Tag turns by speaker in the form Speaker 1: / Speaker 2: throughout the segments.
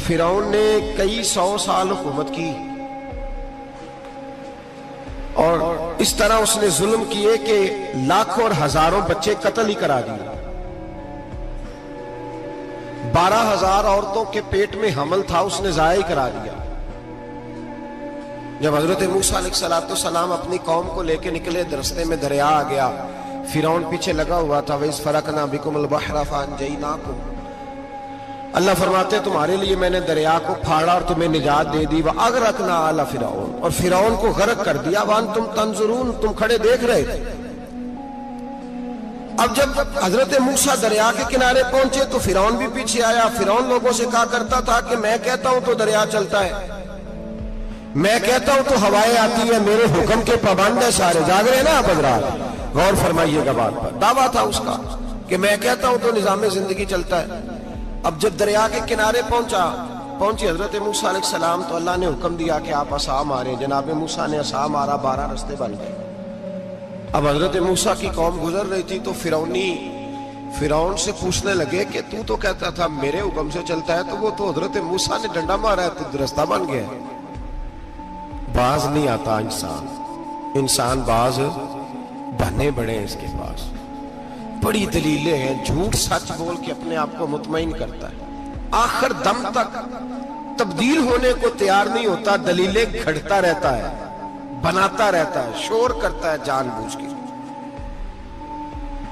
Speaker 1: فرعون نے کئی 100 سال حکومت کی اور اس طرح اس نے ظلم کیے کہ لاکھوں اور ہزاروں بچے قتل ہی کرا دیے. 12,000 عورتوں کے پیٹ میں حمل تھا اس نے ضائع کرا دیا. جب حضرت موسیٰ علیہ السلام اپنی قوم کو لے کے نکلے رستے میں دریا آ گیا, فرعون پیچھے لگا ہوا تھا. وَإِذْ فَرَقْنَا بِكُمُ الْبَحْرَ فَأَنْجَيْنَاكُمْ, اللہ فرماتے تمہارے لیے میں نے دریا کو پھاڑا اور تمہیں نجات دے دی. وَأَغْرَقْنَا آلَ فِرْعَوْنَ, اور فرعون کو غرق کر دیا. وَأَنْتُمْ تَنْظُرُونَ, تم کھڑے دیکھ رہے تھے. اب جب حضرت موسیٰ دریا کے کنارے پہنچے تو فرعون بھی پیچھے آیا. فرعون لوگوں سے کہا کرتا تھا کہ میں کہتا ہوں تو دریا چلتا ہے, میں کہتا ہوں تو ہوائیں آتی ہیں, میرے حکم کے پابند ہے سارے. جاگ رہے نا آپ حضرات, غور فرمائیے گا بات پر. دعویٰ تھا اس کا کہ میں کہتا ہوں تو نظام زندگی چلتا ہے. اب جب دریا کے کنارے پہنچی حضرت موسیٰ علیہ السلام تو اللہ نے حکم دیا کہ آپ عصا ماریں. جناب موسیٰ نے عصا مارا, 12 رستے بن گئے. اب حضرت موسیٰ کی قوم گزر رہی تھی تو فرعون سے پوچھنے لگے کہ تو کہتا تھا میرے حکم سے چلتا ہے, تو وہ تو حضرت موسیٰ نے ڈنڈا مارا ہے تو رستہ بن گیا ہے. باز نہیں آتا انسان باز بنے بڑے ہیں اس کے پاس. بڑی دلیلیں ہیں, جھوٹ سچ بول کے اپنے آپ کو مطمئن کرتا ہے, آخر دم تک تبدیل ہونے کو تیار نہیں ہوتا. دلیلیں گھڑتا رہتا ہے, بناتا رہتا ہے, شور کرتا ہے جان بوجھ کے.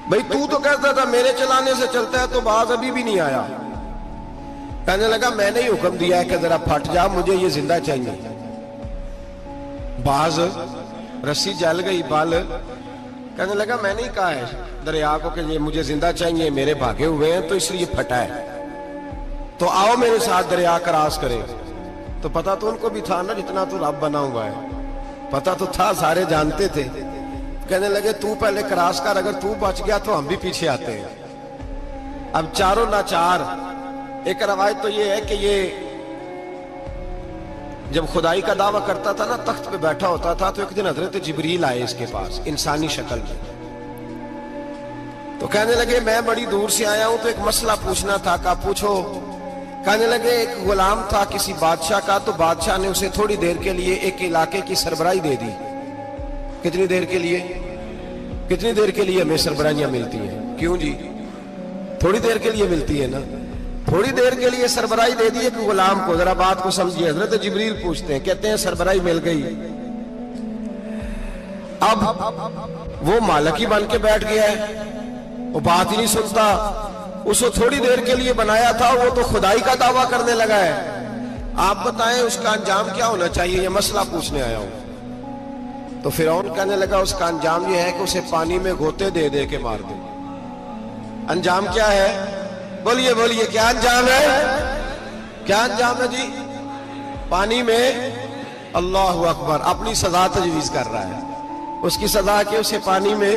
Speaker 1: بھئی تو کہتا تھا میرے چلانے سے چلتا ہے, تو باز ابھی بھی نہیں آیا. کہنے لگا میں نے ہی حکم دیا ہے کہ ذرا پھٹ جا, مجھے یہ زندہ چاہیے. باز رسی جل گئی بال, کہنے لگا میں نہیں کہا ہے دریا کو کہ یہ مجھے زندہ چاہیے, میرے بھاگے ہوئے ہیں تو اس لیے پھٹا ہے, تو آؤ میرے ساتھ دریا کراس کرے. تو پتا تو ان کو بھی تھا نا, جتنا تو رب بنا ہوا ہے پتا تو تھا, سارے جانتے تھے. کہنے لگے تو پہلے کراس کر, اگر تو بچ گیا تو ہم بھی پیچھے آتے ہیں. اب چاروں ناچار. ایک روایت تو یہ ہے کہ یہ جب خدائی کا دعویٰ کرتا تھا نا, تخت پہ بیٹھا ہوتا تھا, تو ایک دن حضرت جبریل آئے اس کے پاس انسانی شکل میں. تو کہنے لگے میں بڑی دور سے آیا ہوں تو ایک مسئلہ پوچھنا تھا. کہا پوچھو. کہنے لگے ایک غلام تھا کسی بادشاہ کا, تو بادشاہ نے اسے تھوڑی دیر کے لیے ایک علاقے کی سربراہی دے دی. کتنی دیر کے لیے ہمیں سربراہیاں ملتی ہیں؟ کیوں جی, تھوڑی دیر کے لیے ملتی ہے نا. تھوڑی دیر کے لیے سربراہی دے دی ایک غلام کو. ذرا بات کو سمجھیے. حضرت جبریل پوچھتے ہیں, کہتے ہیں سربراہی مل گئی. اب وہ مالک ہی بن کے بیٹھ گیا ہے, وہ بات ہی نہیں سنتا. اس کو تھوڑی دیر کے لیے بنایا تھا, وہ تو خدائی کا دعویٰ کرنے لگا ہے. آپ بتائیں اس کا انجام کیا ہونا چاہیے, یہ مسئلہ پوچھنے آیا ہوں. تو فرعون کہنے لگا اس کا انجام یہ ہے کہ اسے پانی میں غوطے دے دے کے مار دے. انجام کیا ہے؟ بولیے کیا انجام ہے؟ کیا انجام ہے جی؟ پانی میں, اللہ اکبر, اپنی سزا تجویز کر رہا ہے. اس کی سزا کہ اسے پانی میں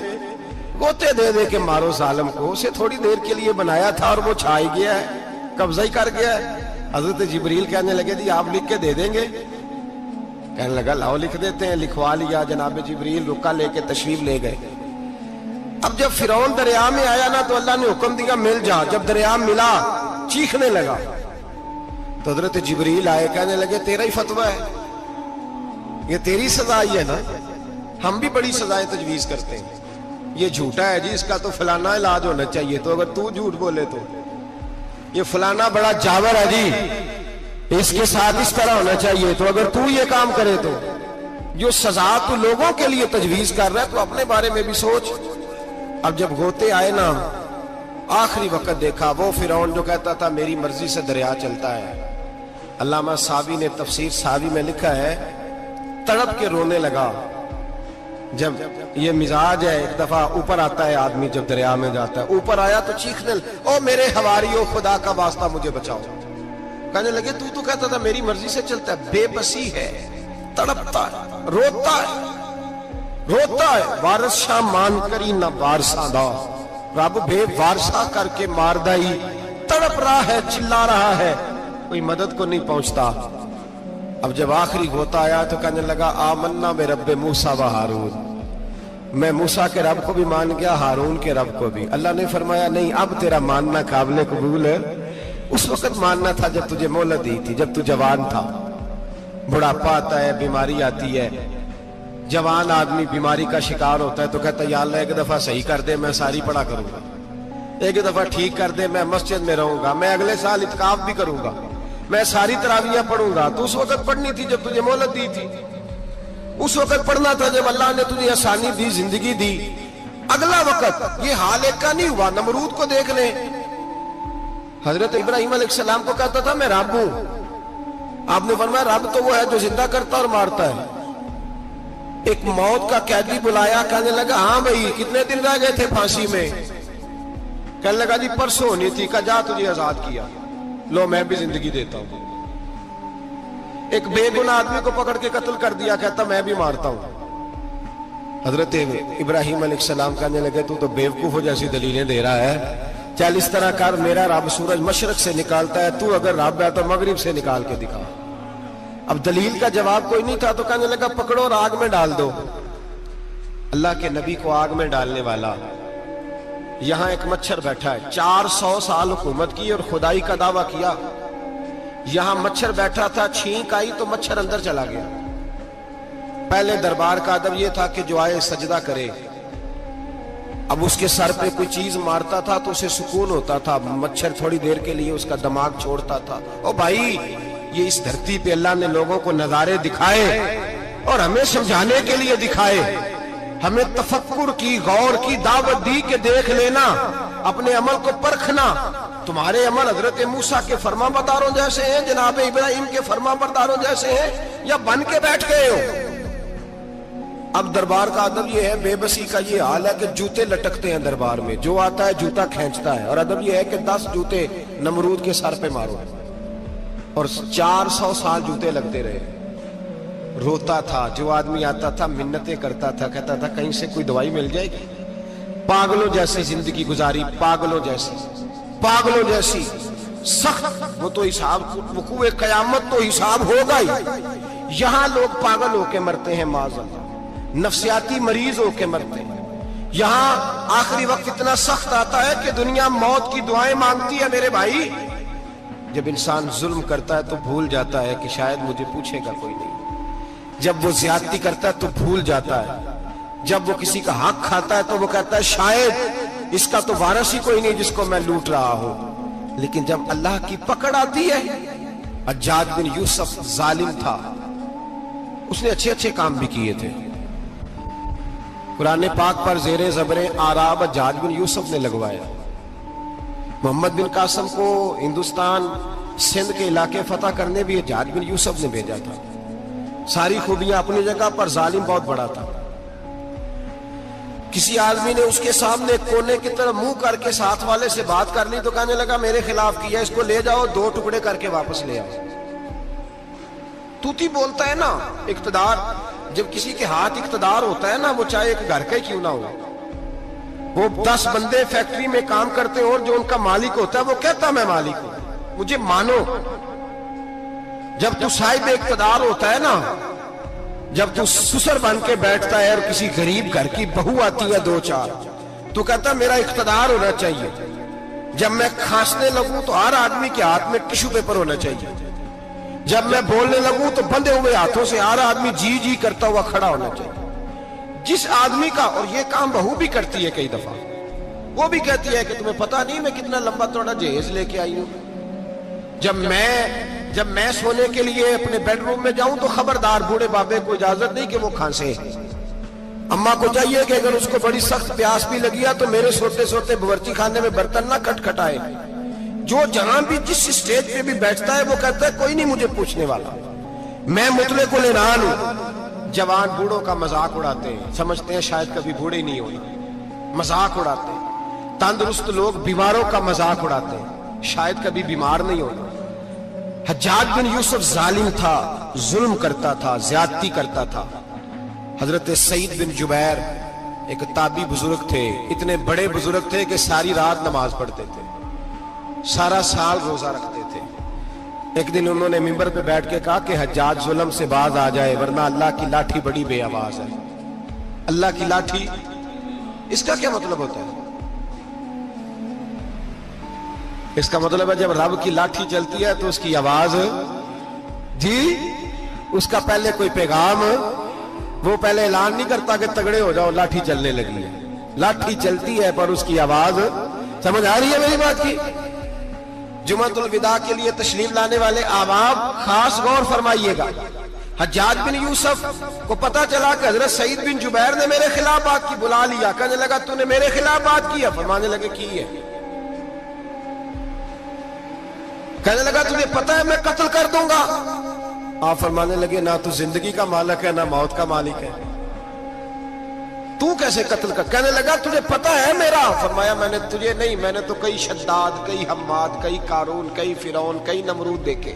Speaker 1: غوطے دے دے کے مارو ظالم کو. اسے تھوڑی دیر کے لیے بنایا تھا اور وہ چھائی گیا ہے, قبضہ ہی کر گیا ہے. حضرت جبریل کہنے لگے جی آپ لکھ کے دے دیں گے؟ کہنے لگا لاؤ لکھ دیتے ہیں. لکھوا لیا. جناب جبریل رکا لے کے تشریف لے گئے. اب جب فرعون دریا میں آیا نا تو اللہ نے حکم دیا مل جا. جب دریا ملا چیخنے لگا تو حضرت جبریل آئے, کہنے لگے تیرا ہی فتویٰ ہے, یہ تیری سزا ہی ہے نا, ہم بھی بڑی سزائیں تجویز کرتے ہیں. یہ جھوٹا ہے جی, اس کا تو فلانا علاج ہونا چاہیے, تو اگر تو جھوٹ بولے تو یہ فلانا بڑا جاور ہے جی, اس کے ساتھ اس طرح ہونا چاہیے, تو اگر تو یہ کام کرے تو جو سزا تو لوگوں کے لیے تجویز کر رہا ہے تو اپنے بارے میں بھی سوچ. اب جب غوطے آئے نا, آخری وقت دیکھا وہ فرعون جو کہتا تھا میری مرضی سے دریا چلتا ہے. علامہ ساوی نے تفسیر ساوی میں لکھا ہے, تڑپ کے رونے لگا. جب یہ مزاج ہے, ایک دفعہ اوپر آتا ہے آدمی جب دریا میں جاتا ہے, اوپر آیا تو چیخنے او میرے حواریو خدا کا واسطہ مجھے بچاؤ. کہنے لگے تو کہتا تھا میری مرضی سے چلتا ہے. بے بسی ہے, تڑپتا ہے, روتا ہے. وارث شاہ مان کری نہ وارثہ دا, رب بے وارثہ کر کے مار دائی. تڑپ رہا ہے, چلا رہا ہے, کوئی مدد کو نہیں پہنچتا. اب جب آخری ہوتا آیا تو کہنے لگا آمنا میں رب موسیٰ و ہارون, میں موسیٰ کے رب کو بھی مان گیا, ہارون کے رب کو بھی. اللہ نے فرمایا نہیں, اب تیرا ماننا قابل قبول اس وقت ماننا تھا جب تجھے مہلت دی تھی، جب تو جوان تھا. بڑھاپا آتا ہے، بیماری آتی ہے، جوان آدمی بیماری کا شکار ہوتا ہے تو کہتا ہے یا اللہ ایک دفعہ صحیح کر دے، میں ساری پڑھا کروں گا، ایک دفعہ ٹھیک کر دے، میں مسجد میں رہوں گا، میں اگلے سال اعتکاف بھی کروں گا، میں ساری تراویحیں پڑھوں گا. تو اس وقت پڑھنی تھی جب تجھے مہلت دی تھی، اس وقت پڑھنا تھا جب اللہ نے تجھے آسانی دی، زندگی دی. اگلا وقت یہ حال ایک کا نہیں ہوا. نمرود کو دیکھ لیں، حضرت ابراہیم علیہ السلام کو کہتا تھا میں رب ہوں. آپ نے فرمایا رب تو وہ ہے جو زندہ کرتا اور مارتا ہے. ایک موت کا قیدی بلایا، کہنے لگا ہاں بھائی کتنے دن رہ گئے تھے پھانسی میں؟ کہنے لگا جی پرسوں ہونی تھی. کہا جا تجھے آزاد کیا، لو میں بھی زندگی دیتا ہوں. ایک بے گناہ آدمی کو پکڑ کے قتل کر دیا، کہتا میں بھی مارتا ہوں. حضرت ابراہیم علیہ السلام کہنے لگے تو بیوقوفوں جیسی دلیلیں دے رہا ہے، چل اس طرح کر، میرا رب سورج مشرق سے نکالتا ہے، تو اگر رب ہے تو مغرب سے نکال کے دکھا. اب دلیل کا جواب کوئی نہیں تھا تو کہنے لگا پکڑو اور آگ میں ڈال دو. اللہ کے نبی کو آگ میں ڈالنے والا. یہاں ایک مچھر بیٹھا ہے، 400 سال حکومت کی اور خدائی کا دعویٰ کیا. یہاں مچھر بیٹھا تھا، چھینک آئی تو مچھر اندر چلا گیا. پہلے دربار کا ادب یہ تھا کہ جو آئے سجدہ کرے. اب اس کے سر پہ کوئی چیز مارتا تھا تو اسے سکون ہوتا تھا، مچھر تھوڑی دیر کے لیے اس کا دماغ چھوڑتا تھا. او بھائی یہ اس دھرتی پہ اللہ نے لوگوں کو نظارے دکھائے اور ہمیں سمجھانے کے لیے دکھائے، ہمیں تفکر کی، غور کی دعوت دی کہ دیکھ لینا، اپنے عمل کو پرکھنا. تمہارے عمل حضرت موسیٰ کے فرما برداروں جیسے ہیں، جناب ابراہیم کے فرما برداروں جیسے ہیں، یا بن کے بیٹھ گئے ہو؟ اب دربار کا ادب یہ ہے، بے بسی کا یہ حال ہے کہ جوتے لٹکتے ہیں دربار میں، جو آتا ہے جوتا کھینچتا ہے. اور ادب یہ ہے کہ 10 جوتے نمرود کے سر پہ مارو. اور 400 سال جوتے لگتے رہے. روتا تھا، جو آدمی آتا تھا منتیں کرتا تھا، کہتا تھا کہیں سے کوئی دوائی مل جائے گی. پاگلوں جیسی زندگی گزاری، پاگلوں جیسی سخت. وہ تو حساب، وقوع قیامت تو حساب ہوگا ہی. یہاں لوگ پاگل ہو کے مرتے ہیں، معاذ اللہ، نفسیاتی مریض ہو کے مرتے ہیں. یہاں آخری وقت اتنا سخت آتا ہے کہ دنیا موت کی دعائیں مانگتی ہے. میرے بھائی جب انسان ظلم کرتا ہے تو بھول جاتا ہے کہ شاید مجھے پوچھے گا کوئی نہیں. جب وہ زیادتی کرتا ہے تو بھول جاتا ہے. جب وہ کسی کا حق کھاتا ہے تو وہ کہتا ہے شاید اس کا تو وارث ہی کوئی نہیں جس کو میں لوٹ رہا ہوں. لیکن جب اللہ کی پکڑ آتی ہے، حجاج بن یوسف ظالم تھا، اس نے اچھے کام بھی کیے تھے. قرآن پاک پر زیر زبر آراب حجاج بن یوسف نے لگوایا. محمد بن قاسم کو ہندوستان سندھ کے علاقے فتح کرنے بھی حجاج بن یوسف نے بھیجا تھا. ساری خوبیاں اپنی جگہ پر، ظالم بہت بڑا تھا. کسی آدمی نے اس کے سامنے کونے کی طرف منہ کر کے ساتھ والے سے بات کر لی تو کہنے لگا میرے خلاف کیا، اس کو لے جاؤ، 2 ٹکڑے کر کے واپس لے آؤ. توتی بولتا ہے نا اقتدار. جب کسی کے ہاتھ اقتدار ہوتا ہے نا، وہ چاہے ایک گھر کا ہی کیوں نہ ہو، وہ 10 بندے فیکٹری میں کام کرتے اور جو ان کا مالک ہوتا ہے وہ کہتا میں مالک ہوں، مجھے مانو. جب تو صاحب اقتدار ہوتا ہے نا، جب تو سسر بن کے بیٹھتا ہے اور کسی غریب گھر کی بہو آتی ہے 2-4 تو کہتا میرا اقتدار ہونا چاہیے. جب میں کھانسنے لگوں تو ہر آدمی کے ہاتھ میں ٹشو پیپر ہونا چاہیے. جب میں بولنے لگوں تو بندھے ہوئے ہاتھوں سے ہر آدمی جی کرتا ہوا کھڑا ہونا چاہیے. جس آدمی کا، اور یہ کام بہو بھی کرتی ہے کئی دفعہ، وہ بھی کہتی ہے کہ تمہیں پتا نہیں میں کتنا لمبا چوڑا جہیز لے کے آئی ہوں. جب میں سونے کے لیے اپنے بیڈ روم میں جاؤں تو خبردار بوڑھے بابے کو اجازت نہیں کہ وہ کھانسے. اماں کو چاہیے کہ اگر اس کو بڑی سخت پیاس بھی لگی ہے تو میرے سوتے باورچی خانے میں برتن نہ کھٹکھٹائے. جو جہاں بھی جس اسٹیج پہ بھی بیٹھتا ہے وہ کہتا ہے کوئی نہیں مجھے پوچھنے والا، میں مطلق العنان ہوں. جوان بوڑھوں کا مذاق اڑاتے ہیں، سمجھتے ہیں شاید کبھی بوڑھے نہیں ہونا، مذاق اڑاتے ہیں. تندرست لوگ بیماروں کا مذاق اڑاتے ہیں، شاید کبھی بیمار نہیں ہونا. حجاج بن یوسف ظالم تھا، ظلم کرتا تھا، زیادتی کرتا تھا. حضرت سعید بن جبیر ایک تابعی بزرگ تھے، اتنے بڑے بزرگ تھے کہ ساری رات نماز پڑھتے تھے، سارا سال روزہ رکھتے تھے. ایک دن انہوں نے منبر پہ بیٹھ کے کہا کہ حجاج ظلم سے باز آ جائے ورنہ اللہ کی لاٹھی بڑی بے آواز ہے. اللہ کی لاٹھی، اس کا کیا مطلب ہوتا ہے؟ اس کا مطلب ہے جب رب کی لاٹھی چلتی ہے تو اس کی آواز جی اس کا پہلے کوئی پیغام وہ پہلے اعلان نہیں کرتا کہ تگڑے ہو جاؤ لاٹھی چلنے لگی ہے. لاٹھی چلتی ہے پر اس کی آواز سمجھ آ رہی ہے میری بات کی. جمعۃ الوداع کے لیے تشریف لانے والے احباب خاص غور فرمائیے گا. حجاج بن یوسف کو پتا چلا کہ حضرت سعید بن جبیر نے میرے خلاف بات کی. بلا لیا, کہنے لگا تو نے میرے خلاف بات کی ہے؟ فرمانے لگے کی ہے. کہنے لگا تجھے پتا ہے میں قتل کر دوں گا؟ آپ فرمانے لگے نہ تو زندگی کا مالک ہے نہ موت کا مالک ہے, تو کیسے قتل کر؟ کہنے لگا تجھے پتا ہے میرا؟ فرمایا میں نے تجھے نہیں, میں نے تو کئی شداد, کئی حماد, کئی قارون, کئی فرعون, کئی نمرود دیکھے,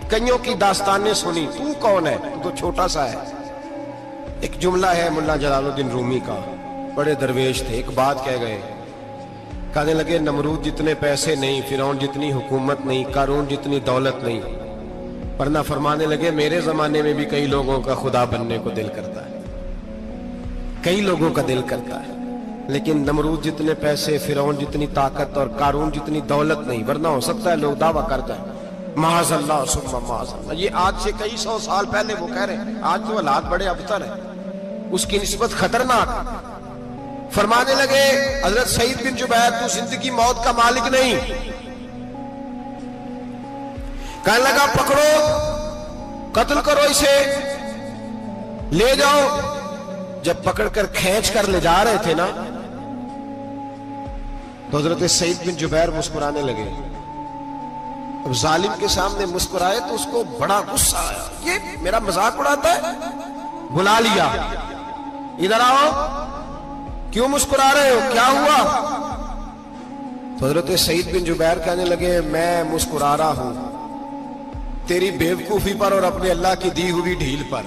Speaker 1: کئیوں کی داستانیں سنی. تو کون ہے؟ تو چھوٹا سا ہے. ایک جملہ ہے ملا جلال الدین رومی کا, بڑے درویش تھے, ایک بات کہہ گئے. کہنے لگے نمرود جتنے پیسے نہیں, فرعون جتنی حکومت نہیں, قارون جتنی دولت نہیں, ورنہ فرمانے لگے میرے زمانے میں بھی کئی لوگوں کا خدا بننے کو دل کرتا ہے, کئی لوگوں کا دل کرتا ہے, لیکن نمرود جتنے پیسے, فرعون جتنی طاقت اور قارون جتنی دولت نہیں, ورنہ ہو سکتا ہے لوگ دعویٰ کر جائیں معاذ اللہ ثم معاذ اللہ. یہ آج سے کئی سو سال پہلے وہ کہہ رہے ہیں, آج تو حالات بڑے ابتر ہیں, اس کی نسبت خطرناک. فرمانے لگے حضرت سعید بن جبیر تو زندگی موت کا مالک نہیں. کہنے لگا پکڑو, قتل کرو اسے, لے جاؤ. جب پکڑ کر کھینچ کر لے جا رہے تھے نا تو حضرت سعید بن جبیر مسکرانے لگے. اب ظالم کے سامنے مسکرائے تو اس کو بڑا غصہ آیا, یہ میرا مذاق اڑاتا ہے. بلا لیا, ادھر آؤ, کیوں مسکرا رہے ہو, کیا ہوا؟ تو حضرت سعید بن جبیر کہنے لگے میں مسکرا رہا ہوں تیری بیوقوفی پر اور اپنے اللہ کی دی ہوئی ڈھیل پر.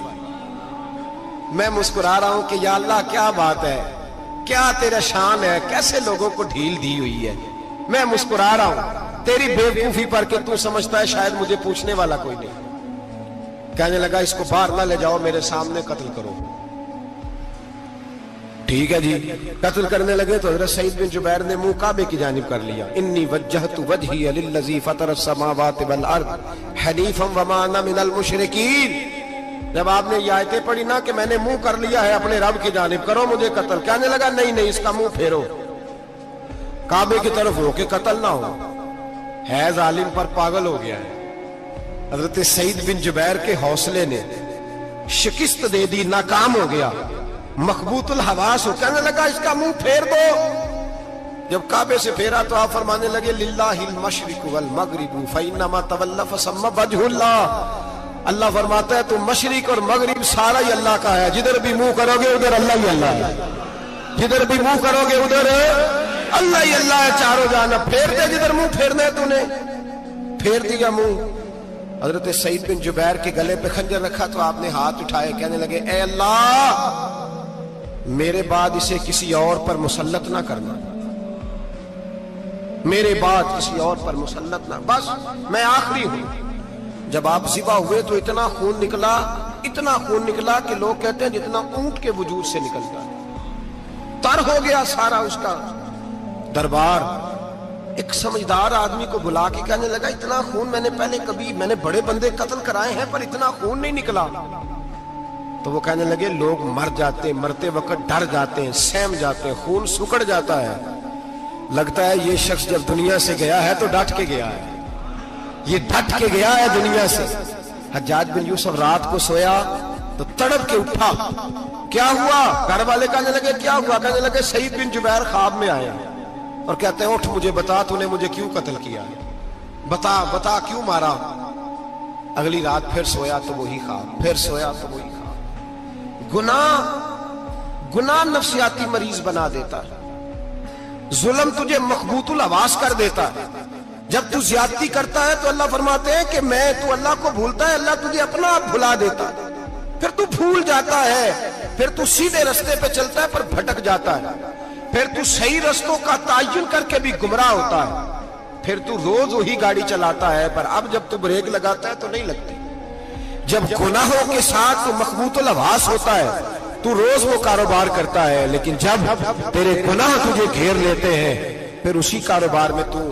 Speaker 1: میں مسکرا رہا ہوں کہ یا اللہ کیا بات ہے, کیا تیرا شان ہے, کیسے لوگوں کو ڈھیل دی ہوئی ہے. میں مسکرا رہا ہوں تیری بیوقوفی پر کہ تو سمجھتا ہے شاید مجھے پوچھنے والا کوئی نہیں. کہنے لگا اس کو باہر نہ لے جاؤ, میرے سامنے قتل کرو. ٹھیک ہے جی. قتل کرنے لگے تو حضرت سعید بن جبیر نے منہ کعبے کی جانب کر لیا. انی وجہت وجہی للذی فطر السماوات والارض حنیفا وما انا من المشرکین. جب آپ نے یہ آیتیں پڑھی نا کہ میں نے منہ کر لیا ہے اپنے رب کی جانب, کرو مجھے قتل. کہنے لگا نہیں نہیں, اس کا منہ پھیرو, کعبے کی طرف ہو کے قتل نہ ہو, ہے ظالم پر پاگل ہو گیا ہے. حضرت سعید بن جبیر کے حوصلے نے شکست دے دی, ناکام ہو گیا, مخبوط الحواس ہو. کہنے لگا اس کا منہ پھیر دو. جب کعبے سے پھیرا تو آپ فرمانے لگے للہ المشرق والمغرب فإنما تولى فثم وجه اللہ. اللہ فرماتا ہے تو مشرق اور مغرب سارا ہی اللہ کا ہے, جدھر بھی منہ کرو گے ادھر اللہ ہی اللہ ہے, جدھر بھی منہ کرو گے ادھر اللہ ہی اللہ ہے چاروں جانب. پھیر دے جدھر منہ پھیرنا ہے, تو نے پھیر دیا منہ. حضرت سعید بن جبیر کے گلے پہ خنجر رکھا تو آپ نے ہاتھ اٹھائے, کہنے لگے اے اللہ میرے بعد اسے کسی اور پر مسلط نہ کرنا, میرے بعد کسی اور پر مسلط نہ, بس میں آخری ہوں. جب آپ ذبح ہوئے تو اتنا خون نکلا, اتنا خون نکلا کہ لوگ کہتے ہیں جتنا اونٹ کے وجود سے نکلتا ہے. تر ہو گیا سارا اس کا دربار. ایک سمجھدار آدمی کو بلا کے کہنے لگا اتنا خون میں نے بڑے بندے قتل کرائے ہیں پر اتنا خون نہیں نکلا. تو وہ کہنے لگے لوگ مر جاتے ہیں, مرتے وقت ڈر جاتے ہیں, سہم جاتے ہیں, خون سکڑ جاتا ہے. لگتا ہے یہ شخص جب دنیا سے گیا ہے تو ڈٹ کے گیا ہے, یہ ڈٹ کے گیا ہے دنیا سے. حجاج بن یوسف رات کو سویا تو تڑپ کے اٹھا, کیا ہوا؟ گھر والے کہنے لگے کیا ہوا؟ کہنے لگے سعید بن جبیر خواب میں آیا اور کہتے ہیں اٹھ مجھے بتا تو نے مجھے کیوں قتل کیا, بتا بتا کیوں مارا. اگلی رات پھر سویا تو وہی خواب, پھر سویا تو وہی خواب. گناہ نفسیاتی مریض بنا دیتا ہے, ظلم تجھے مخبوط الحواس کر دیتا ہے. جب تو زیادتی کرتا ہے تو اللہ فرماتے ہیں کہ تو اللہ کو بھولتا ہے, اللہ تجھے اپنا آپ بھلا دیتا ہے. پھر تو بھول جاتا ہے, پھر تو سیدھے رستے پہ چلتا ہے پر بھٹک جاتا ہے, پھر تو صحیح رستوں کا تعین کر کے بھی گمراہ ہوتا ہے, پھر تو روز وہی گاڑی چلاتا ہے پر اب جب تو بریک لگاتا ہے تو نہیں لگتی. جب گناہوں کے ساتھ تو مخبوط الحواس ہوتا ہے تو روز وہ کاروبار کرتا ہے, لیکن جب تیرے گناہ تجھے گھیر لیتے ہیں پھر اسی کاروبار میں تو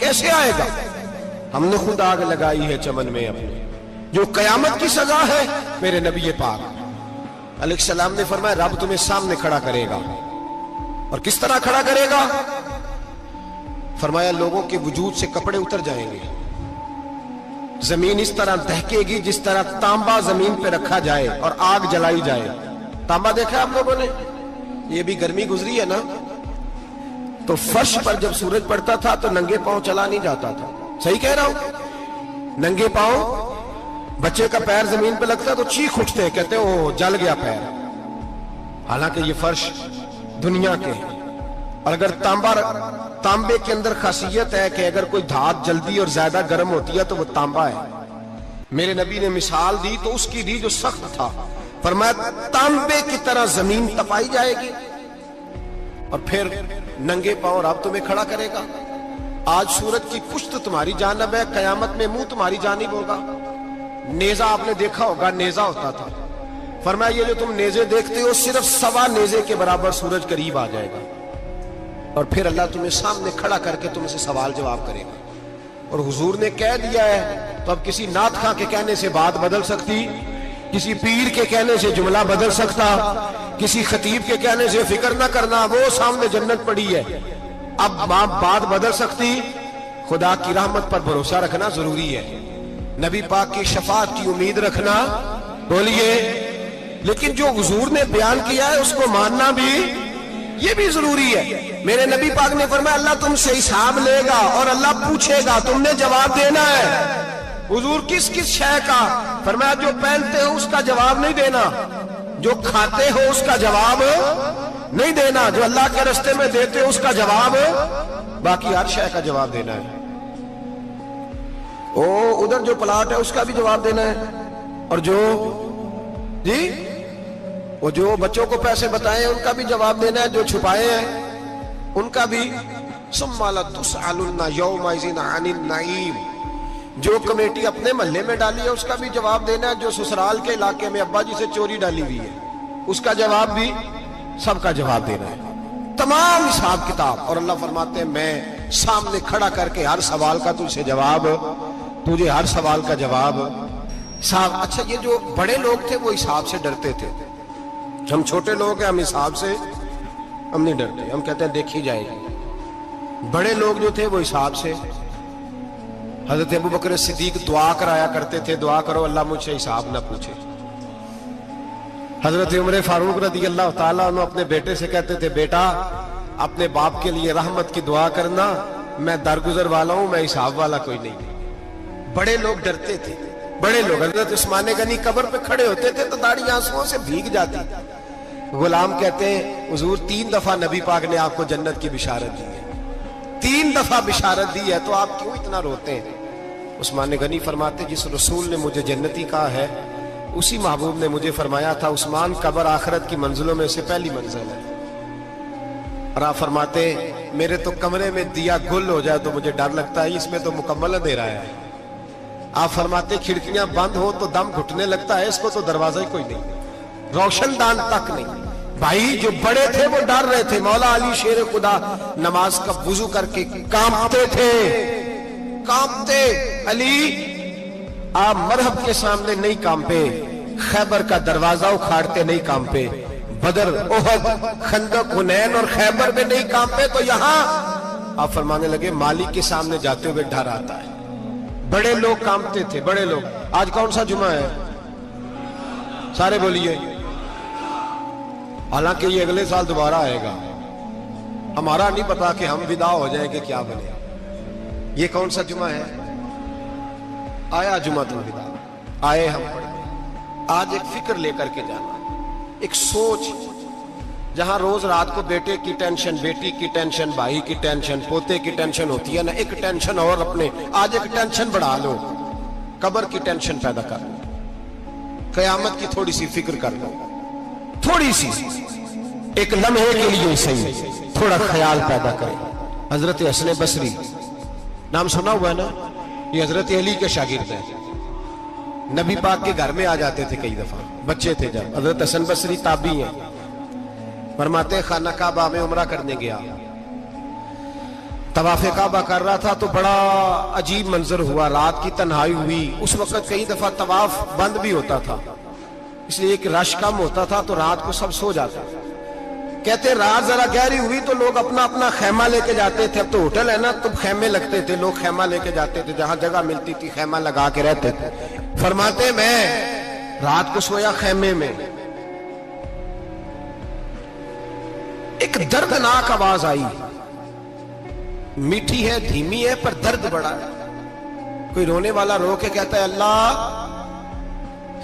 Speaker 1: کیسے آئے گا؟ ہم نے خود آگ لگائی ہے چمن میں اپنے، جو قیامت کی سزا ہے میرے نبی پاک علیہ السلام نے فرمایا رب تمہیں سامنے کھڑا کرے گا. اور کس طرح کھڑا کرے گا؟ فرمایا لوگوں کے وجود سے کپڑے اتر جائیں گے، زمین اس طرح دہکے گی جس طرح تانبا زمین پہ رکھا جائے اور آگ جلائی جائے. تانبا دیکھا آپ لوگوں نے؟ یہ بھی گرمی گزری ہے نا، تو فرش پر جب سورج پڑتا تھا تو ننگے پاؤں چلا نہیں جاتا تھا. صحیح کہہ رہا ہوں؟ ننگے پاؤں، بچے کا پیر زمین پہ لگتا تو چیخ اٹھتے ہیں، کہتے ہیں وہ جل گیا پیر. حالانکہ یہ فرش دنیا کے ہیں. اور اگر تانبے کے اندر خاصیت ہے کہ اگر کوئی دھات جلدی اور زیادہ گرم ہوتی ہے تو وہ تانبا ہے. میرے نبی نے مثال دی تو اس کی دی جو سخت تھا. فرمایا تانبے کی طرح زمین تپائی جائے گی اور پھر ننگے پاؤں رب تمہیں کھڑا کرے گا. آج سورج کی پشت تمہاری جانب ہے، قیامت میں منہ تمہاری جانب ہوگا. نیزہ آپ نے دیکھا ہوگا، نیزہ ہوتا تھا. فرمایا یہ جو تم نیزے دیکھتے ہو صرف سوا نیزے کے برابر سورج قریب آ جائے گا اور پھر اللہ تمہیں سامنے کھڑا کر کے تم سے سوال جواب کرے گا. اور حضور نے کہہ دیا ہے تو اب کسی نعت خواں کے کہنے سے بات بدل سکتی، کسی پیر کے کہنے سے جملہ بدل سکتا، کسی خطیب کے کہنے سے فکر نہ کرنا وہ سامنے جنت پڑی ہے، اب بات بدل سکتی. خدا کی رحمت پر بھروسہ رکھنا ضروری ہے، نبی پاک کی شفاعت کی امید رکھنا. بولیے. لیکن جو حضور نے بیان کیا ہے اس کو ماننا بھی یہ بھی ضروری ہے. میرے نبی پاک نے فرمایا اللہ تم سے حساب لے گا اور اللہ پوچھے گا، تم نے جواب دینا ہے. حضور کس کس شے کا؟ فرمایا جو پہنتے ہو اس کا جواب نہیں دینا، جو کھاتے ہو اس کا جواب نہیں دینا، جو اللہ کے راستے میں دیتے ہو اس کا جواب، باقی ہر شے کا جواب دینا ہے. ادھر جو پلاٹ ہے اس کا بھی جواب دینا ہے، اور جو وہ جو بچوں کو پیسے بتائے ان کا بھی جواب دینا ہے، جو چھپائے ہیں ان کا بھی. ثم لتسألن یومئذ عن النعیم. جو کمیٹی اپنے محلے میں ڈالی ہے اس کا بھی جواب دینا ہے، جو سسرال کے علاقے میں ابا جی سے چوری ڈالی ہوئی ہے اس کا جواب بھی، سب کا جواب دینا ہے، تمام حساب کتاب. اور اللہ فرماتے ہیں میں سامنے کھڑا کر کے ہر سوال کا تجھ سے جواب، تجھے ہر سوال کا جواب. اچھا یہ جو بڑے لوگ تھے وہ حساب سے ڈرتے تھے، ہم چھوٹے لوگ ہیں ہم حساب سے ہم نہیں ڈرتے، ہم کہتے ہیں دیکھی جائے گی. بڑے لوگ جو تھے وہ حساب سے. حضرت ابو بکر صدیق دعا کرایا کرتے تھے، دعا کرو اللہ مجھ سے حساب نہ پوچھے. حضرت عمر فاروق رضی اللہ تعالیٰ عنہ اپنے بیٹے سے کہتے تھے بیٹا اپنے باپ کے لیے رحمت کی دعا کرنا، میں درگزر والا ہوں، میں حساب والا کوئی نہیں. بڑے لوگ ڈرتے تھے، بڑے لوگ. حضرت عثمان غنی قبر پہ کھڑے ہوتے تھے تو داڑھی آنسوؤں سے بھیگ جاتی. غلام کہتے ہیں حضور 3 دفعہ نبی پاک نے آپ کو جنت کی بشارت دی ہے، 3 دفعہ بشارت دی ہے تو آپ کیوں اتنا روتے ہیں؟ عثمان غنی فرماتے جس رسول نے مجھے جنتی کہا ہے اسی محبوب نے مجھے فرمایا تھا عثمان قبر آخرت کی منزلوں میں سے پہلی منزل ہے. اور آپ فرماتے میرے تو کمرے میں دیا گل ہو جائے تو مجھے ڈر لگتا ہے، اس میں تو مکمل اندھیرا ہے. آپ فرماتے کھڑکیاں بند ہو تو دم گھٹنے لگتا ہے، اس کو تو دروازہ ہی کوئی نہیں، روشن دان تک نہیں. بھائی جو بڑے تھے وہ ڈر رہے تھے. مولا علی شیر خدا نماز کا وضو کر کے کانپتے تھے، کانپتے. علی آپ مرحب کے سامنے نہیں کانپے، خیبر کا دروازہ اکھاڑتے نہیں کانپے، بدر احد خندق حنین اور خیبر میں نہیں کانپے، تو یہاں آپ فرمانے لگے مالک کے سامنے جاتے ہوئے ڈر آتا ہے. بڑے لوگ کانپتے تھے، بڑے لوگ. آج کون سا جمعہ ہے؟ سارے بولیے. حالانکہ یہ اگلے سال دوبارہ آئے گا، ہمارا نہیں پتا کہ ہم ودا ہو جائیں کہ کیا بنے. یہ کون سا جمعہ ہے؟ آیا جمعۃ الوداع، آئے ہم پڑھیں. آج ایک فکر لے کر کے جانا، ایک سوچ. جہاں روز رات کو بیٹے کی ٹینشن، بیٹی کی ٹینشن، بھائی کی ٹینشن، پوتے کی ٹینشن ہوتی ہے نا، ایک ٹینشن اور اپنے آج ایک ٹینشن بڑھا لو، قبر کی ٹینشن پیدا کر لو، قیامت کی تھوڑی سی فکر کر لو، تھوڑی سی ایک لمحے کے لیے صحیح تھوڑا خیال پیدا کرے. حضرت حسن بصری نام سنا ہوا ہے نا، یہ حضرت علی کے شاگرد ہیں. نبی پاک کے گھر میں آ جاتے تھے کئی دفعہ، بچے تھے جب. حضرت حسن بصری تابعی ہیں. فرماتے خانہ کعبہ میں عمرہ کرنے گیا، طواف کعبہ کر رہا تھا تو بڑا عجیب منظر ہوا، رات کی تنہائی ہوئی. اس وقت کئی دفعہ طواف بند بھی ہوتا تھا، اس لیے کہ رش کم ہوتا تھا تو رات کو سب سو جاتے. کہتے رات ذرا گہری ہوئی تو لوگ اپنا اپنا خیمہ لے کے جاتے تھے. اب تو ہوٹل ہے نا تو خیمے لگتے تھے، لوگ خیمہ لے کے جاتے تھے، جہاں جگہ ملتی تھی خیمہ لگا کے رہتے تھے. فرماتے میں رات کو سویا خیمے میں، ایک دردناک آواز آئی، میٹھی ہے دھیمی ہے پر درد بڑا ہے. کوئی رونے والا رو کے کہتا ہے اللہ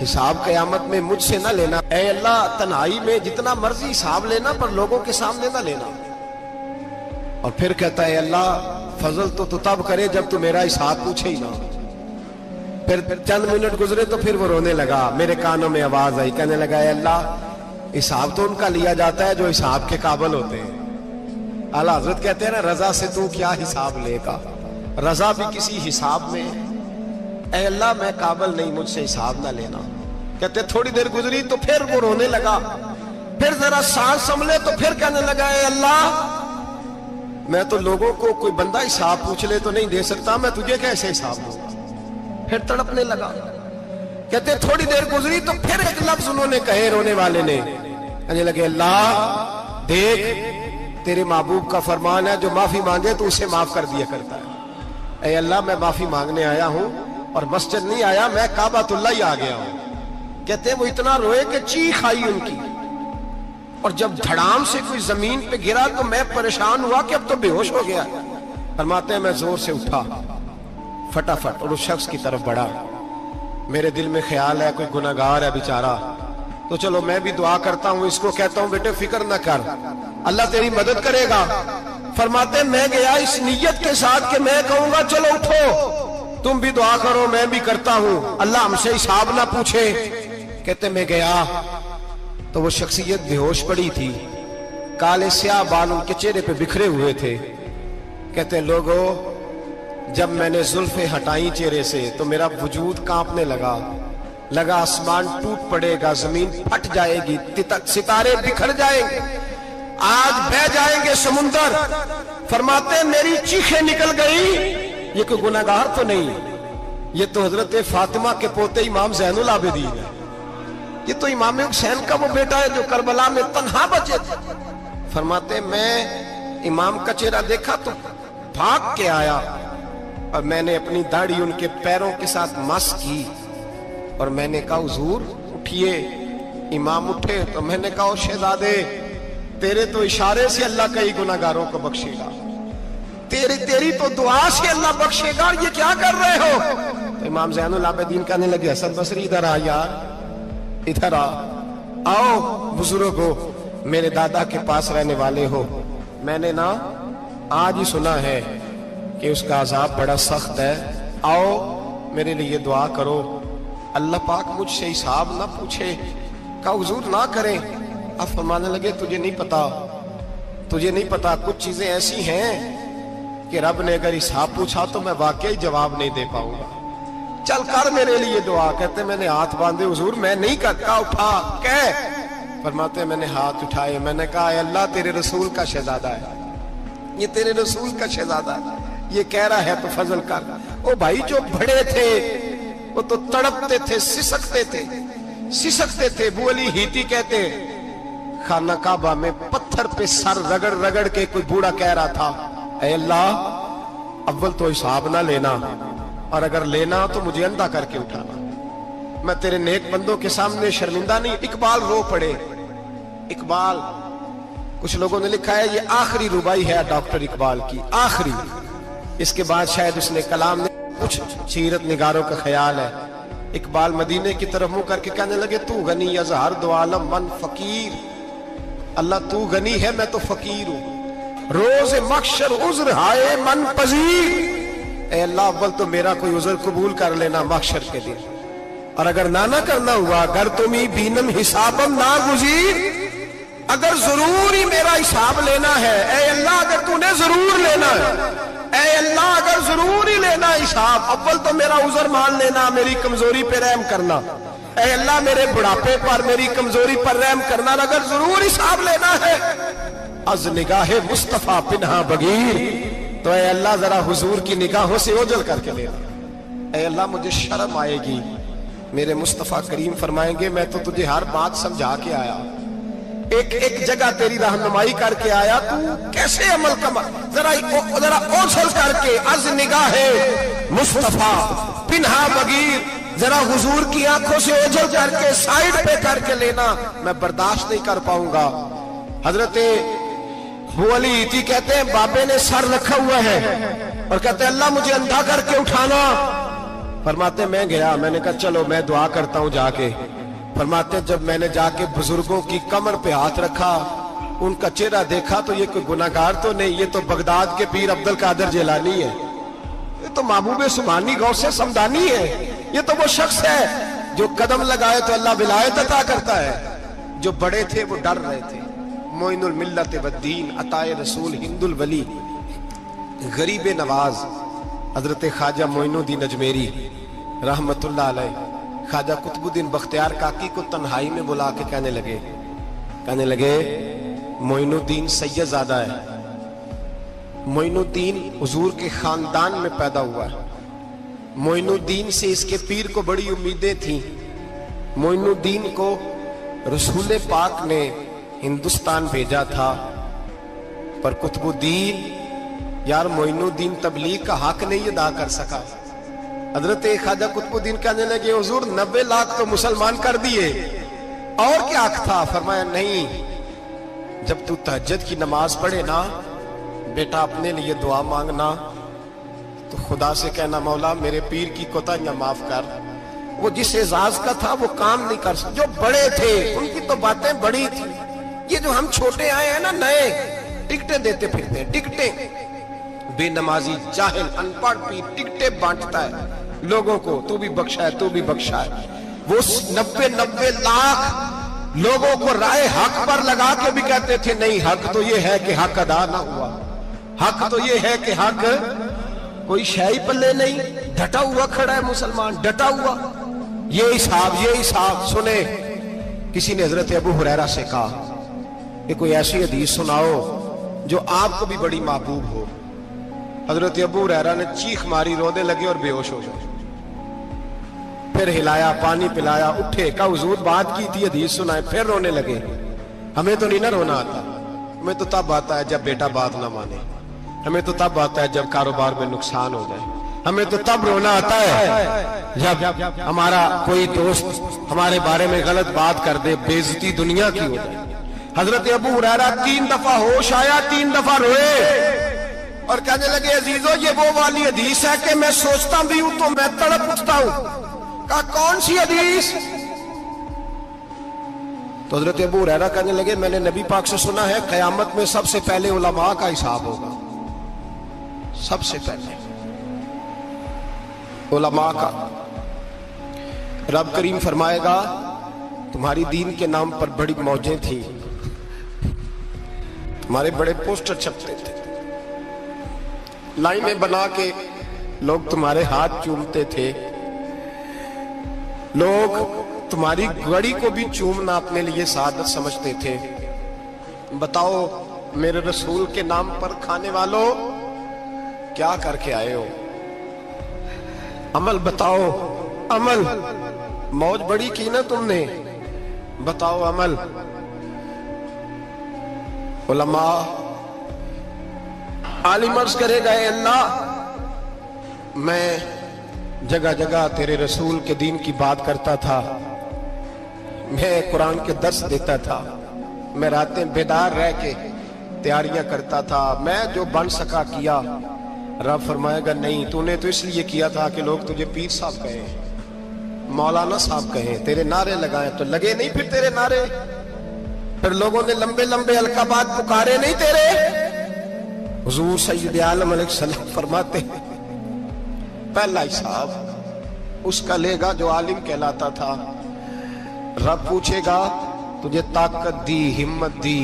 Speaker 1: حساب قیامت میں مجھ سے نہ لینا، اے اللہ تنہائی میں جتنا مرضی حساب لینا پر لوگوں کے سامنے نہ لینا. اور پھر کہتا ہے اللہ فضل تو تب کرے جب تو میرا حساب پوچھے ہی نہ. پھر چند منٹ گزرے تو پھر وہ رونے لگا. میرے کانوں میں آواز آئی، کہنے لگا اے اللہ حساب تو ان کا لیا جاتا ہے جو حساب کے قابل ہوتے ہیں. اعلیٰ حضرت کہتے ہیں نا رضا سے تو کیا حساب لے گا، رضا بھی کسی حساب میں. اے اللہ میں قابل نہیں، مجھ سے حساب نہ لینا. کہتے تھوڑی دیر گزری تو پھر وہ رونے لگا. پھر ذرا سانس سنبھلے تو پھر کہنے لگا اے اللہ میں تو لوگوں کو کوئی بندہ حساب پوچھ لے تو نہیں دے سکتا، میں تجھے کیسے حساب دوں گا. پھر تڑپنے لگا. کہتے تھوڑی دیر گزری تو پھر ایک لفظ انہوں نے کہے رونے والے نے، کہنے لگے اللہ دیکھ تیرے محبوب کا فرمان ہے جو معافی مانگے تو اسے معاف کر دیا کرتا ہے. اے اللہ میں معافی مانگنے آیا ہوں اور مسجد نہیں آیا، میں کعبۃ اللہ ہی آ گیا ہوں. کہتے ہیں وہ اتنا روئے کہ چیخ آئی ان کی، اور جب دھڑام سے کوئی زمین پہ گرا تو میں پریشان ہوا کہ اب تو بے ہوش ہو گیا. فرماتے ہیں میں زور سے اٹھا فٹافٹ اور اس شخص کی طرف بڑھا. میرے دل میں خیال ہے کوئی گناہگار ہے بیچارہ، تو چلو میں بھی دعا کرتا ہوں، اس کو کہتا ہوں بیٹے فکر نہ کر اللہ تیری مدد کرے گا. فرماتے ہیں میں گیا اس نیت کے ساتھ کہ میں کہوں گا چلو اٹھو تم بھی دعا کرو میں بھی کرتا ہوں، اللہ ہم سے حساب نہ پوچھے. کہتے میں گیا تو وہ شخصیت بے ہوش پڑی تھی، کالے سیاہ بال ان کے چہرے پہ بکھرے ہوئے تھے. کہتے ہیں لوگو جب میں نے زلفیں ہٹائیں چہرے سے تو میرا وجود کانپنے لگا آسمان ٹوٹ پڑے گا، زمین پھٹ جائے گی، ستارے بکھر جائیں گے، آج بہ جائیں گے سمندر. فرماتے ہیں میری چیخیں نکل گئی. یہ کوئی گناہگار تو نہیں، یہ تو حضرت فاطمہ کے پوتے امام زین العابدین ہے، یہ تو امام حسین کا وہ بیٹا ہے جو کربلا میں تنہا بچے تھے. فرماتے ہیں میں امام کا چہرہ دیکھا تو بھاگ کے آیا اور میں نے اپنی داڑھی ان کے پیروں کے ساتھ مس کی اور میں نے کہا حضور اٹھئے. امام اٹھے تو میں نے کہا شہزادے تیرے تو اشارے سے اللہ کئی گناہگاروں کو بخشے گا، تیری تو دعا سے اللہ بخشے گا، یہ کیا کر رہے ہو؟ تو امام زین العابدین کہنے لگے حسن بصری ادھر آ یار، ادھر آؤ بزرگو، میرے دادا کے پاس رہنے والے ہو. میں نے نا آج ہی سنا ہے کہ اس کا عذاب بڑا سخت ہے، آؤ میرے لیے دعا کرو، اللہ پاک مجھ سے حساب نہ پوچھے. کہا حضور نہ کریں. اب فرمانے لگے تجھے نہیں پتا کچھ چیزیں ایسی ہیں کہ رب نے اگر حساب پوچھا تو میں واقعی جواب نہیں دے پاؤں گا، چل کر میرے لیے دعا. کہتے میں نے ہاتھ باندھے حضور میں نہیں کرتا، اٹھا کہہ. فرماتے میں نے ہاتھ اٹھائے، میں نے کہا اے اللہ تیرے رسول کا شہزادہ ہے، یہ تیرے رسول کا شہزادہ ہے، یہ کہہ رہا ہے تو فضل کر. او بھائی جو بڑے تھے وہ تو تڑپتے تھے، سسکتے تھے. ابو علی ہیتی کہتے خانہ کعبہ میں پتھر پہ سر رگڑ رگڑ کے کوئی بوڑھا کہہ رہا تھا اے اللہ اول تو حساب نہ لینا، اور اگر لینا تو مجھے اندھا کر کے اٹھانا، میں تیرے نیک بندوں کے سامنے شرمندہ نہیں. اقبال رو پڑے. اقبال کچھ لوگوں نے لکھا ہے یہ آخری ربائی ہے ڈاکٹر اقبال کی، آخری. اس کے بعد شاید اس نے کلام نے کچھ سیرت نگاروں کا خیال ہے. اقبال مدینے کی طرف منہ کر کے کہنے لگے تو غنی از ہر دو عالم من فقیر. اللہ تو غنی ہے میں تو فقیر ہوں. روز محشر عذر ہائے من پذیر. اے اللہ اول تو میرا کوئی عذر قبول کر لینا محشر کے دن، اور اگر نہ کرنا ہوا اگر تمہیں بینم حسابم نہ گزیر، اگر ضرور ہی میرا حساب لینا ہے اے اللہ، اگر تو نے ضرور لینا ہے اے اللہ، اگر ضرور ہی لینا حساب، اول تو میرا عذر مان لینا، میری کمزوری پہ رحم کرنا. اے اللہ میرے بڑھاپے پر میری کمزوری پر رحم کرنا، اگر ضرور حساب لینا ہے از نگاہ مصطفیٰ پنہا بغیر. تو اے اللہ ذرا حضور کی نگاہوں سے اوجل کر کے لینا. اے اللہ مجھے شرم آئے گی. میرے مصطفیٰ کریم فرمائیں گے میں تو تجھے ہر بات سمجھا کے آیا, ایک ایک جگہ تیری رہنمائی کر کے آیا, تو کیسے عمل کا ذرا اوجھل کر کے از نگاہ مصطفیٰ پنہا بغیر ذرا حضور کی آنکھوں سے اوجھل کر کے سائیڈ پہ کر کے لینا میں برداشت نہیں کر پاؤں گا. حضرت ابو علی ایتی کہتے ہیں بابے نے سر رکھا ہوا ہے اور کہتے ہیں اللہ مجھے اندھا کر کے اٹھانا. فرماتے میں گیا, میں نے کہا چلو میں دعا کرتا ہوں جا کے. فرماتے جب میں نے جا کے بزرگوں کی کمر پہ ہاتھ رکھا, ان کا چہرہ دیکھا تو یہ کوئی گناہگار تو نہیں, یہ تو بغداد کے پیر عبد القادر جیلانی ہے, یہ تو محبوب سبحانی غوث سمدانی ہے, یہ تو وہ شخص ہے جو قدم لگائے تو اللہ ولایت عطا کرتا ہے. جو بڑے تھے وہ ڈر رہے تھے. معین الملت والدین عطائے رسول ہند الولی غریب نواز حضرت خواجہ معین الدین اجمیری رحمت اللہ علیہ خواجہ قطب الدین بختیار کاکی کو تنہائی میں بلا کے کہنے لگے معین الدین سید زادہ ہے, معین الدین حضور کے خاندان میں پیدا ہوا ہے, معین الدین سے اس کے پیر کو بڑی امیدیں تھیں. معین الدین کو رسول پاک نے ہندوستان بھیجا تھا, پر قطب الدین یار معین الدین تبلیغ کا حق نہیں ادا کر سکا. حضرت خواجہ قطب الدین کہنے لگے حضور 90 لاکھ تو مسلمان کر دیے, اور کیا حق تھا؟ فرمایا نہیں, جب تو تہجد کی نماز پڑھے نا بیٹا اپنے لیے دعا مانگنا تو خدا سے کہنا مولا میرے پیر کی کوتاہیاں معاف کر. وہ جس اعزاز کا تھا وہ کام نہیں کر سکتا. جو بڑے تھے ان کی تو باتیں بڑی تھی, یہ جو ہم چھوٹے آئے ہیں نا نئے ٹکٹیں دیتے پھرتے ہیں, ٹکٹیں. بے نمازی جاہل ان پڑھ پیر ٹکٹیں بانٹتا ہے لوگوں کو, تو بھی بخشا ہے تو بھی بخشا ہے. وہ 90 لاکھ لوگوں کو رائے حق پر لگا کے بھی کہتے تھے نہیں حق تو یہ ہے کہ حق ادا نہ ہوا, حق تو یہ ہے کہ حق کوئی شے پلے نہیں. ڈٹا ہوا کھڑا ہے مسلمان, ڈٹا ہوا. یہ حساب سنے. کسی نے حضرت ابو ہریرہ سے کہا کہ کوئی ایسی حدیث سناؤ جو آپ کو بھی بڑی محبوب ہو. حضرت ابو ہریرہ نے چیخ ماری, رونے لگے اور بے ہوش ہو گئے. پھر ہلایا, پانی پلایا, اٹھے, کہا حضور بات کی تھی حدیث سنائے. پھر رونے لگے. ہمیں تو نہیں نہ رونا آتا, ہمیں تو تب آتا ہے جب بیٹا بات نہ مانے, ہمیں تو تب آتا ہے جب کاروبار میں نقصان ہو جائے, ہمیں تو تب رونا آتا ہے جب ہمارا کوئی دوست ہمارے بارے میں غلط بات کر دے, بے عزتی دنیا کی ہو جائے. حضرت ابو ہریرہ 3 دفعہ ہوش آیا, 3 دفعہ روئے اور کہنے لگے عزیزو یہ وہ والی حدیث ہے کہ میں سوچتا بھی ہوں تو میں تڑپ اٹھتا ہوں. کہا کون سی حدیث؟ تو حضرت ابو ہریرہ کہنے لگے میں نے نبی پاک سے سنا ہے قیامت میں سب سے پہلے علماء کا حساب ہوگا, سب سے پہلے علماء کا. رب کریم فرمائے گا تمہاری دین کے نام پر بڑی موجیں تھیں, تمہارے بڑے پوسٹر چھپتے تھے, لائنیں بنا کے لوگ تمہارے ہاتھ چومتے تھے, لوگ تمہاری گھڑی کو بھی چومنا اپنے لیے سعادت سمجھتے تھے. بتاؤ میرے رسول کے نام پر کھانے والوں کیا کر کے آئے ہو؟ عمل بتاؤ, عمل. موج بڑی کی نا تم نے, بتاؤ عمل. علماء عالم عرض کرے گا اے اللہ میں جگہ جگہ تیرے رسول کے دین کی بات کرتا تھا, میں قرآن کے درس دیتا تھا, میں راتیں بیدار رہ کے تیاریاں کرتا تھا, میں جو بن سکا کیا. رب فرمائے گا نہیں, تو نے تو اس لیے کیا تھا کہ لوگ تجھے پیر صاحب کہیں, مولانا صاحب کہیں, تیرے نعرے لگائیں تو لگے نہیں پھر تیرے نعرے, پھر لوگوں نے لمبے لمبے القابات پکارے نہیں تیرے. حضور سید عالم علیہ السلام فرماتے پہلا حساب اس کا لے گا جو عالم کہلاتا تھا. رب پوچھے گا تجھے طاقت دی, ہمت دی,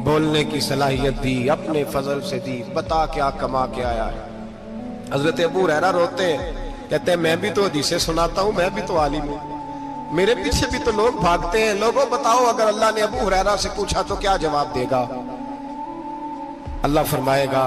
Speaker 1: بولنے کی صلاحیت دی, اپنے فضل سے دی, بتا کیا کما کے آیا ہے. حضرت ابو ہریرہ روتے ہیں, کہتے ہیں میں بھی تو حدیثیں سناتا ہوں, میں بھی تو عالم ہوں, میرے پیچھے بھی تو لوگ بھاگتے ہیں. لوگوں بتاؤ اگر اللہ نے ابو ہریرہ سے پوچھا تو کیا جواب دے گا؟ اللہ فرمائے گا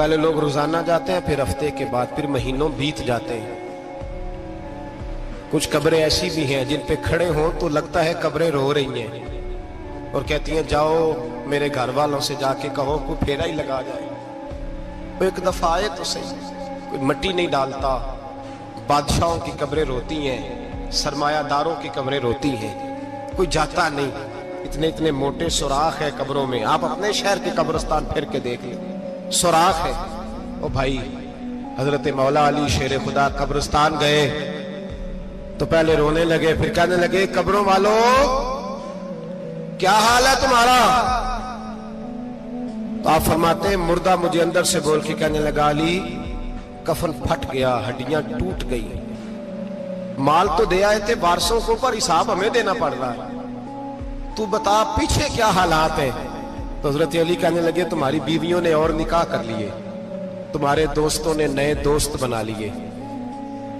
Speaker 1: پہلے لوگ روزانہ جاتے ہیں، پھر ہفتے کے بعد، پھر مہینوں بیت جاتے ہیں۔ کچھ قبریں ایسی بھی ہیں جن پہ کھڑے ہوں تو لگتا ہے قبریں رو رہی ہیں اور کہتی ہیں جاؤ میرے گھر والوں سے جا کے کہو کوئی پھیرا ہی لگا جائے، کوئی ایک دفعہ آئے تو صحیح، کوئی مٹی نہیں ڈالتا۔ بادشاہوں کی قبریں روتی ہیں، سرمایہ داروں کی قبریں روتی ہیں، کوئی جاتا نہیں۔ اتنے اتنے موٹے سوراخ ہے قبروں میں، آپ اپنے شہر کے قبرستان پھر کے دیکھ لیں، سوراخ ہے۔ او بھائی، حضرت مولا علی شیر خدا قبرستان گئے تو پہلے رونے لگے، پھر کہنے لگے قبروں والوں کیا حال ہے تمہارا؟ تو آپ فرماتے ہیں مردہ مجھے اندر سے بول کے کہنے لگا علی کفن پھٹ گیا، ہڈیاں ٹوٹ گئی، مال تو دے آئے تھے وارثوں کو پر حساب ہمیں دینا پڑ رہا ہے، تو بتا پیچھے کیا حالات ہیں؟ تو حضرت علی کہنے لگے تمہاری بیویوں نے اور نکاح کر لیے، تمہارے دوستوں نے نئے دوست بنا لیے،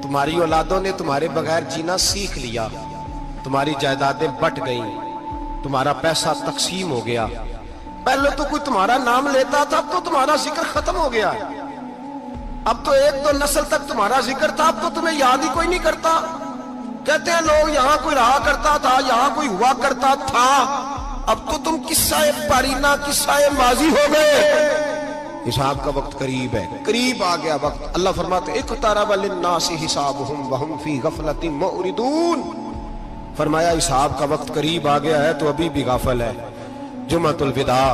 Speaker 1: تمہاری اولادوں نے تمہارے بغیر جینا سیکھ لیا، تمہاری جائیدادیں بٹ گئیں، تمہارا پیسہ تقسیم ہو گیا۔ پہلے تو کوئی تمہارا نام لیتا تھا، اب تو تمہارا ذکر ختم ہو گیا، اب تو ایک دو نسل تک تمہارا ذکر تھا، اب تو تمہیں یاد ہی کوئی نہیں کرتا۔ کہتے ہیں لوگ یہاں کوئی رہا کرتا تھا، یہاں کوئی ہوا کرتا تھا، اب تو تم قصہ پارینہ قصہ ماضی ہو گئے، حساب کا وقت قریب ہے، قریب آ گیا وقت۔ اللہ فرماتے اقترب للناس حسابهم وهم فی غفلۃ معرضون، فرمایا حساب کا وقت قریب آ گیا ہے تو ابھی بھی غافل ہے۔ جمعۃ الوداع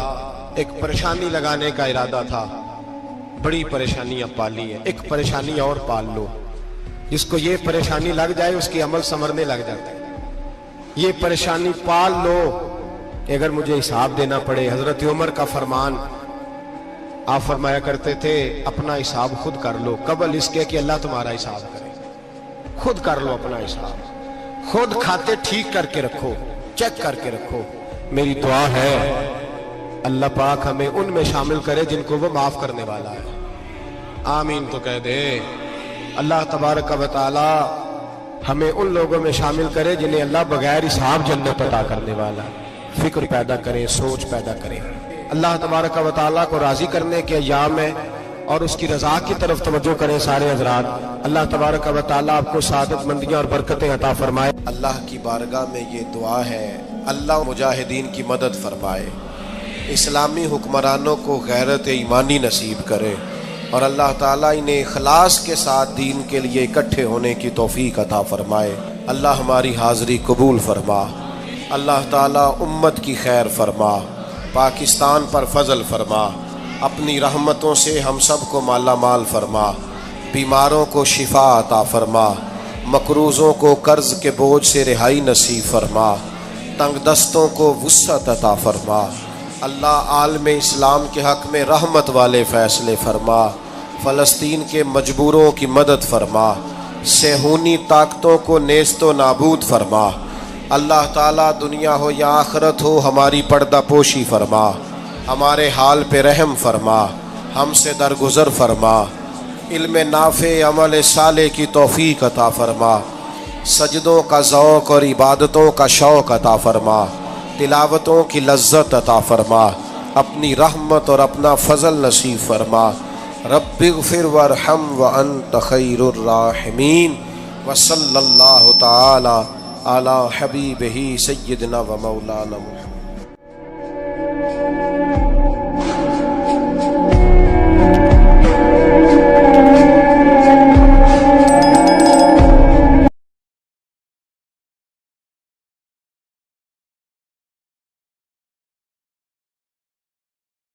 Speaker 1: ایک پریشانی لگانے کا ارادہ تھا، بڑی پریشانیاں پالی ہیں، ایک پریشانی اور پال لو، جس کو یہ پریشانی لگ جائے اس کی عمل سمرنے لگ جاتا ہے۔ یہ پریشانی پال لو اگر مجھے حساب دینا پڑے۔ حضرت عمر کا فرمان، آپ فرمایا کرتے تھے اپنا حساب خود کر لو قبل اس کے کہ اللہ تمہارا حساب کرے، خود کر لو اپنا حساب، خود کھاتے ٹھیک کر کے رکھو، چیک کر کے رکھو۔ میری دعا ہے اللہ پاک ہمیں ان میں شامل کرے جن کو وہ معاف کرنے والا ہے، آمین تو کہہ دے۔ اللہ تبارک و تعالی ہمیں ان لوگوں میں شامل کرے جنہیں اللہ بغیر حساب جنت عطا کرنے والا ہے۔ فکر پیدا کریں، سوچ پیدا کریں۔ اللہ تبارک و تعالیٰ کو راضی کرنے کے ایام ہے اور اس کی رضا کی طرف توجہ کریں سارے حضرات۔ اللہ تبارک و تعالیٰ آپ کو سعادت مندیاں اور برکتیں عطا فرمائے۔ اللہ کی بارگاہ میں یہ دعا ہے اللہ مجاہدین کی مدد فرمائے، اسلامی حکمرانوں کو غیرت ایمانی نصیب کرے اور اللہ تعالیٰ انہیں اخلاص کے ساتھ دین کے لیے اکٹھے ہونے کی توفیق عطا فرمائے۔ اللہ ہماری حاضری قبول فرما، اللہ تعالیٰ امت کی خیر فرما، پاکستان پر فضل فرما، اپنی رحمتوں سے ہم سب کو مالا مال فرما، بیماروں کو شفا عطا فرما، مقروضوں کو قرض کے بوجھ سے رہائی نصیب فرما، تنگ دستوں کو وسعت عطا فرما۔ اللہ عالم اسلام کے حق میں رحمت والے فیصلے فرما، فلسطین کے مجبوروں کی مدد فرما، صہیونی طاقتوں کو نیست و نابود فرما۔ اللہ تعالیٰ دنیا ہو یا آخرت ہو ہماری پردہ پوشی فرما، ہمارے حال پہ رحم فرما، ہم سے درگزر فرما، علم نافع عمل صالح کی توفیق عطا فرما، سجدوں کا ذوق اور عبادتوں کا شوق عطا فرما، تلاوتوں کی لذت عطا فرما، اپنی رحمت اور اپنا فضل نصیب فرما۔ رب اغفر وارحم وانت خیر الراحمین، وصلی اللہ تعالی علی حبیبہ سیدنا و مولانا محمد۔